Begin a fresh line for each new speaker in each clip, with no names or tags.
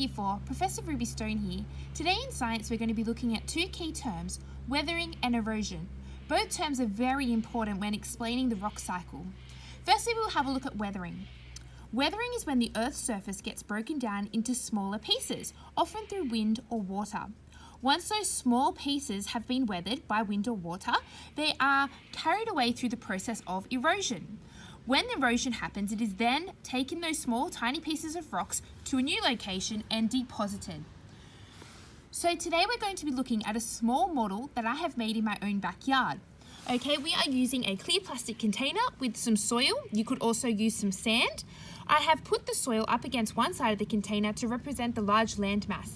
Year 4, Professor Ruby Stone here. Today in science we're going to be looking at two key terms, weathering and erosion. Both terms are very important when explaining the rock cycle. Firstly, we'll have a look at weathering. Weathering is when the Earth's surface gets broken down into smaller pieces, often through wind or water. Once those small pieces have been weathered by wind or water, they are carried away through the process of erosion. When erosion happens, it is then taken those small, tiny pieces of rocks to a new location and deposited. So today we're going to be looking at a small model that I have made in my own backyard. Okay, we are using a clear plastic container with some soil. You could also use some sand. I have put the soil up against one side of the container to represent the large landmass.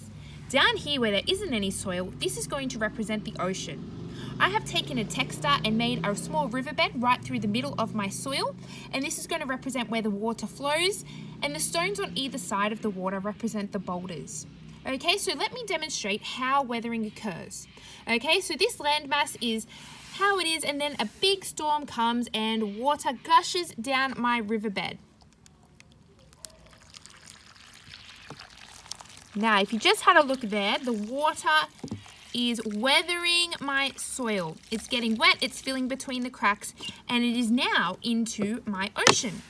Down here where there isn't any soil, this is going to represent the ocean. I have taken a texture and made a small riverbed right through the middle of my soil, and this is going to represent where the water flows, and the stones on either side of the water represent the boulders. Okay, so let me demonstrate how weathering occurs. Okay, so this landmass is how it is, and then a big storm comes and water gushes down my riverbed. Now, if you just had a look there, the water is weathering my soil. It's getting wet, it's filling between the cracks, and it is now into my ocean.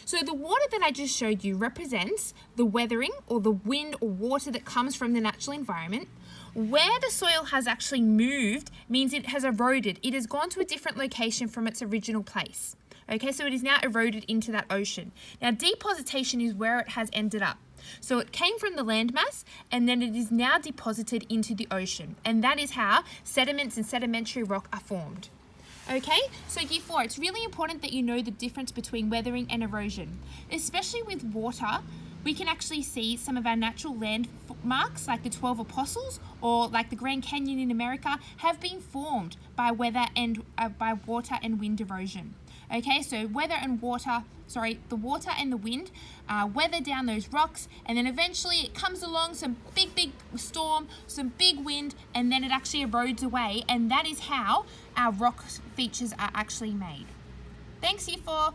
So the water that I just showed you represents the weathering or the wind or water that comes from the natural environment. Where the soil has actually moved means it has eroded. It has gone to a different location from its original place. Okay, so it is now eroded into that ocean. Now, depositation is where it has ended up. So it came from the landmass and then it is now deposited into the ocean. And that is how sediments and sedimentary rock are formed. Okay, so Year 4, it's really important that you know the difference between weathering and erosion. Especially with water, we can actually see some of our natural landmarks like the 12 Apostles or like the Grand Canyon in America have been formed by water and wind erosion. Okay, so the water and the wind weather down those rocks, and then eventually it comes along some big storm, some big wind, and then it actually erodes away, and that is how our rock features are actually made. Thanks, Year 4.